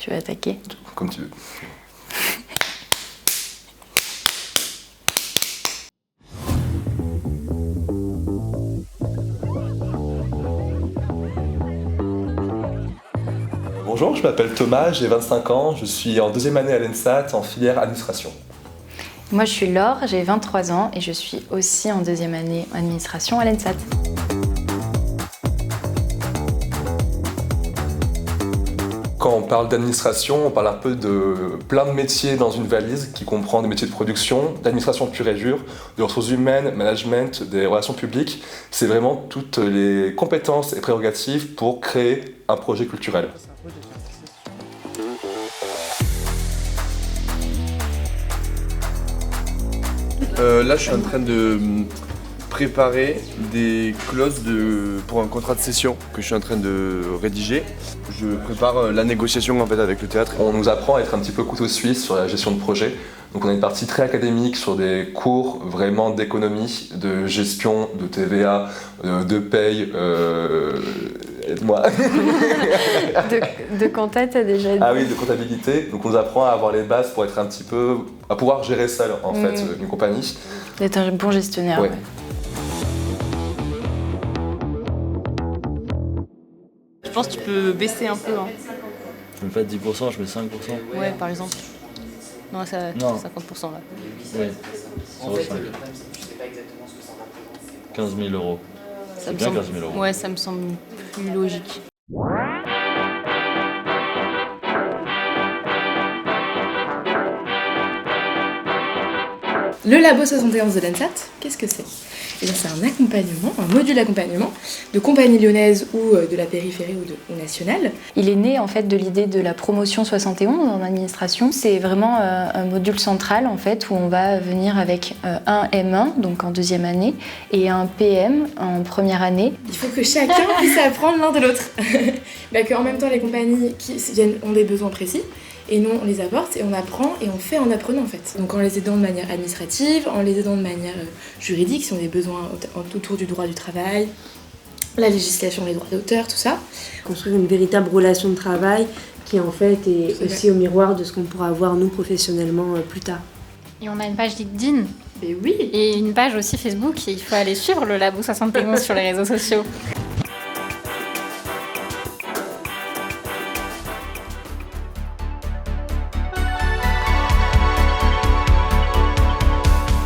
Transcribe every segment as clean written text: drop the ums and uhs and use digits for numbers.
Tu veux attaquer? Comme tu veux. Bonjour, je m'appelle Thomas, j'ai 25 ans, je suis en deuxième année à l'ENSAT en filière administration. Moi je suis Laure, j'ai 23 ans et je suis aussi en deuxième année administration à l'ENSAT. Quand on parle d'administration, on parle un peu de plein de métiers dans une valise qui comprend des métiers de production, d'administration pure et dure, de ressources humaines, management, des relations publiques. C'est vraiment toutes les compétences et prérogatives pour créer un projet culturel. Là, je suis en train de préparer des clauses pour un contrat de cession que je suis en train de rédiger. Je prépare la négociation en fait avec le théâtre. On nous apprend à être un petit peu couteau suisse sur la gestion de projet. Donc on a une partie très académique sur des cours vraiment d'économie, de gestion, de TVA, de paye. Aide-moi. De compta, t'as déjà dit. Ah oui, de comptabilité. Donc on nous apprend à avoir les bases pour être un petit peu, à pouvoir gérer seul en fait une compagnie. D'être un bon gestionnaire. Ouais. Ouais. Je pense que tu peux baisser un peu. Hein. Je mets pas 10%, je mets 5%. Ouais, par exemple. Non, ça, Non. 50% là. Oui, 0,5. 15 000 euros. Ça me bien semble... 15 000 euros. Ouais, ça me semble plus logique. Le Labo 71 de l'ENSAT, qu'est-ce que c'est? Eh bien, c'est un accompagnement, un module d'accompagnement de compagnie lyonnaise ou de la périphérie ou nationale. Il est né en fait de l'idée de la promotion 71 en administration. C'est vraiment un module central en fait où on va venir avec un M1 donc en deuxième année et un PM en première année. Il faut que chacun puisse apprendre l'un de l'autre. Qu'en même temps les compagnies qui ont des besoins précis. Et nous, on les apporte et on apprend et on fait en apprenant en fait. Donc en les aidant de manière administrative, en les aidant de manière juridique, si on a des besoins autour du droit du travail, la législation, les droits d'auteur, tout ça. Construire une véritable relation de travail qui en fait est aussi au miroir de ce qu'on pourra avoir nous professionnellement plus tard. Et on a une page LinkedIn. Mais oui. Et une page aussi Facebook. Et il faut aller suivre le Labo 71 sur les réseaux sociaux.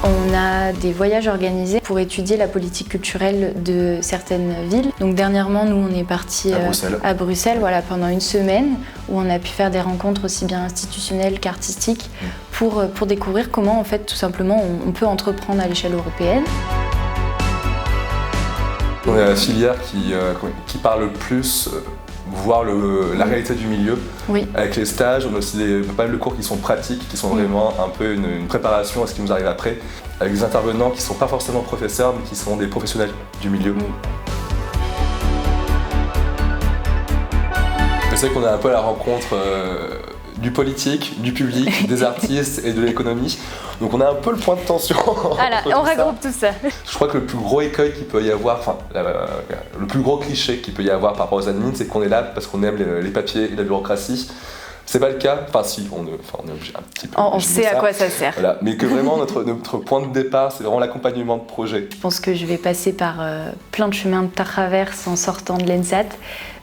On a des voyages organisés pour étudier la politique culturelle de certaines villes. Donc dernièrement, nous, on est partis à Bruxelles voilà, pendant une semaine où on a pu faire des rencontres aussi bien institutionnelles qu'artistiques pour découvrir comment, en fait, tout simplement, on peut entreprendre à l'échelle européenne. On est la filière qui parle le plus, voir la réalité du milieu. Oui. Avec les stages, on a aussi pas mal de cours qui sont pratiques, qui sont vraiment un peu une préparation à ce qui nous arrive après, avec des intervenants qui ne sont pas forcément professeurs, mais qui sont des professionnels du milieu. C'est vrai qu'on est un peu à la rencontre du politique, du public, des artistes et de l'économie. Donc on a un peu le point de tension. Voilà, on regroupe tout ça. Je crois que le plus gros écueil qu'il peut y avoir, le plus gros cliché qu'il peut y avoir par rapport aux admins, c'est qu'on est là parce qu'on aime les papiers et la bureaucratie. C'est pas le cas, enfin si, on est obligé un petit peu. On sait à quoi ça sert. Voilà. Mais que vraiment notre point de départ, c'est vraiment l'accompagnement de projet. Je pense que je vais passer par plein de chemins de traverse en sortant de l'ENSAT.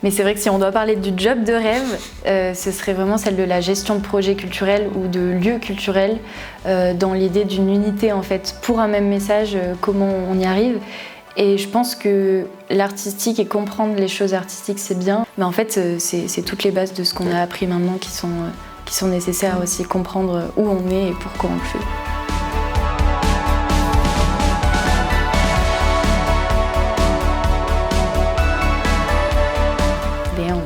Mais c'est vrai que si on doit parler du job de rêve, ce serait vraiment celle de la gestion de projets culturels ou de lieux culturels, dans l'idée d'une unité en fait pour un même message, comment on y arrive. Et je pense que l'artistique et comprendre les choses artistiques, c'est bien. Mais en fait, c'est toutes les bases de ce qu'on a appris maintenant qui sont nécessaires aussi, comprendre où on est et pourquoi on le fait. Bien.